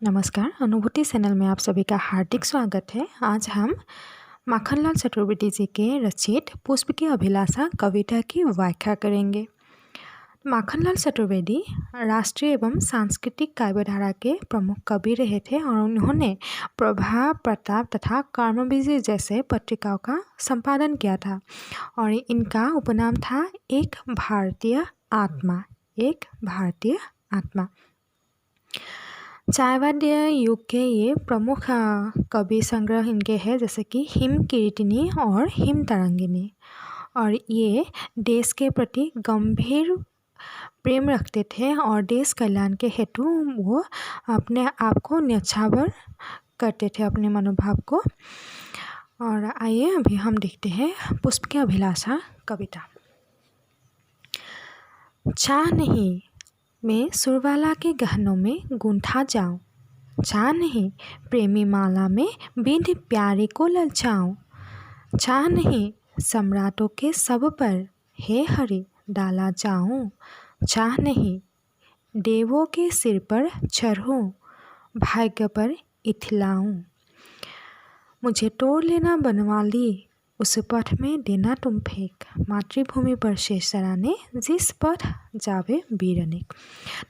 नमस्कार, अनुभूति चैनल में आप सभी का हार्दिक स्वागत है। आज हम माखनलाल चतुर्वेदी जी के रचित पुष्प की अभिलाषा कविता की व्याख्या करेंगे। माखनलाल चतुर्वेदी राष्ट्रीय एवं सांस्कृतिक काव्यधारा के प्रमुख कवि रहे थे और उन्होंने प्रभा, प्रताप तथा कर्मवीर जैसे पत्रिकाओं का संपादन किया था और इनका उपनाम था एक भारतीय आत्मा। चायवाद्य युग के ये प्रमुख कवि संग्रह इनके हैं, जैसे कि हिम कीर्तिनी और हिम तरंगिनी। और ये देश के प्रति गंभीर प्रेम रखते थे और देश कल्याण के हेतु वो अपने आप को न्यौछावर करते थे, अपने मनोभाव को। और आइए अभी हम देखते हैं पुष्प की अभिलाषा कविता। चाह नहीं मैं सुरवाला के गहनों में गूंथा जाऊं, चाह नहीं प्रेमी माला में बिंद प्यारे को ललचाऊं, चाह नहीं सम्राटों के सब पर हे हरि डाला जाऊं, चाह नहीं देवों के सिर पर चढ़ूं, भाग्य पर इथलाऊं। मुझे तोड़ लेना बनवाली उस पथ में देना तुम फेंक, मातृभूमि पर शेष सराने जिस पथ जावे वीर अनेक।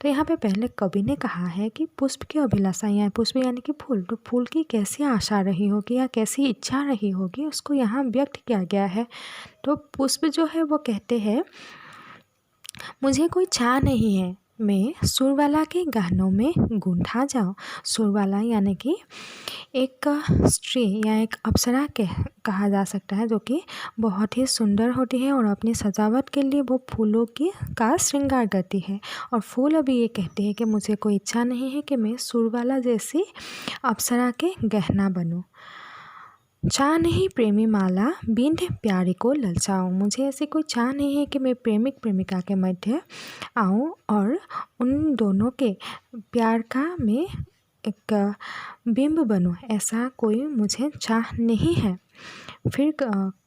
तो यहाँ पे पहले कवि ने कहा है कि पुष्प की अभिलाषा, यहाँ पुष्प यानी कि फूल, तो फूल की कैसी आशा रही होगी या कैसी इच्छा रही होगी उसको यहाँ व्यक्त किया गया है। तो पुष्प जो है वो कहते हैं मुझे कोई चाह नहीं है, मैं सुरवाला के गहनों में गूंथा जाऊँ। सुरवाला यानी कि एक स्त्री या एक अप्सरा कहा जा सकता है, जो कि बहुत ही सुंदर होती है और अपनी सजावट के लिए वो फूलों का श्रृंगार करती है। और फूल अभी ये कहते हैं कि मुझे कोई इच्छा नहीं है कि मैं सुरवाला जैसी अप्सरा के गहना बनूं। चाह नहीं प्रेमी माला बिंद प्यारे को ललचाऊं, मुझे ऐसी कोई चाह नहीं है कि मैं प्रेमिक प्रेमिका के मध्य आऊं और उन दोनों के प्यार का मैं एक बिंब बनूं, ऐसा कोई मुझे चाह नहीं है। फिर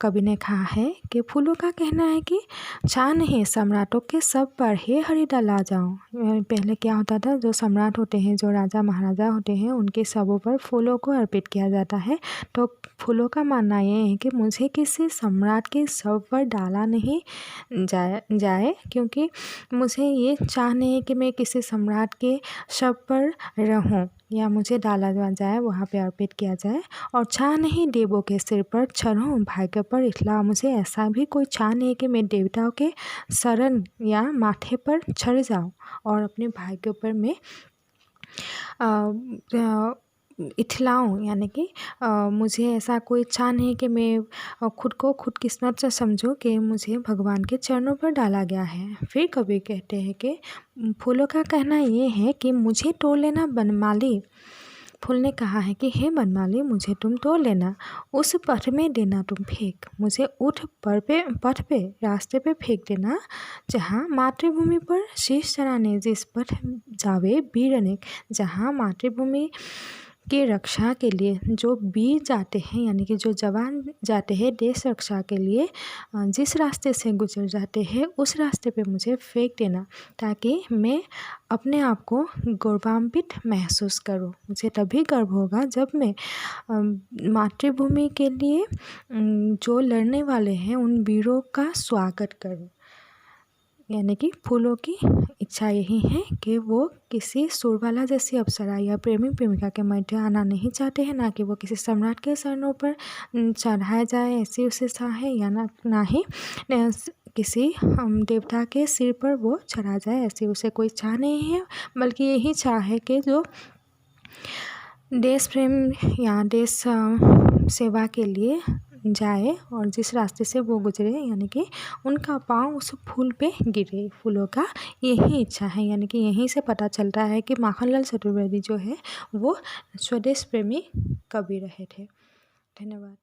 कवि ने कहा है कि फूलों का कहना है कि चाह नहीं सम्राटों के सब पर हे हरि डाला जाऊं। पहले क्या होता था, जो सम्राट होते हैं, जो राजा महाराजा होते हैं, उनके सबों पर फूलों को अर्पित किया जाता है। तो फूलों का मानना ये है कि मुझे किसी सम्राट के सब पर डाला नहीं जाए, क्योंकि मुझे ये चाह नहीं है कि मैं किसी सम्राट के सब पर रहूं या मुझे डाला जाए, वहाँ पे अर्पित किया जाए। और चाह नहीं देवों के सिर पर चढ़ूं, भाग्य पर इथला, मुझे ऐसा भी कोई चाह नहीं कि मैं देवताओं के शरण या माथे पर चढ़ जाऊं और अपने भाग्य पर मैं इथलाऊं, यानी कि मुझे ऐसा कोई चाह नहीं कि मैं खुद को खुद किस्मत से समझूं कि मुझे भगवान के चरणों पर डाला गया है। फिर कवि कहते हैं कि फूलों का कहना ये है कि मुझे तोड़ लेना बनमाली। फूल ने कहा है कि हे बनमाली मुझे तुम तोड़ लेना, उस पथ में देना तुम फेंक, मुझे पथ पे रास्ते पे फेंक देना जहाँ मातृभूमि पर शीश चराने जिस पथ जावे वीर अनेक, जहाँ मातृभूमि की रक्षा के लिए जो वीर जाते हैं, यानी कि जो जवान जाते हैं देश रक्षा के लिए, जिस रास्ते से गुजर जाते हैं उस रास्ते पे मुझे फेंक देना, ताकि मैं अपने आप को गौरवान्वित महसूस करूं। मुझे तभी गर्व होगा जब मैं मातृभूमि के लिए जो लड़ने वाले हैं उन वीरों का स्वागत करूं। यानी कि फूलों की इच्छा यही है कि वो किसी सुरवाला जैसी अप्सरा या प्रेमी प्रेमिका के मध्य आना नहीं चाहते हैं, ना कि वो किसी सम्राट के चरणों पर चढ़ाया जाए ऐसी उसे चाह है, या ना ही किसी देवता के सिर पर वो चढ़ा जाए ऐसी उसे कोई चाह नहीं है। बल्कि यही चाह है कि जो देश प्रेम या देश सेवा के लिए जाए और जिस रास्ते से वो गुजरे, यानी कि उनका पाँव उस फूल पे गिरे, फूलों का यही इच्छा है। यानी कि यहीं से पता चलता है कि माखनलाल चतुर्वेदी जो है वो स्वदेश प्रेमी कवि रहे थे। धन्यवाद।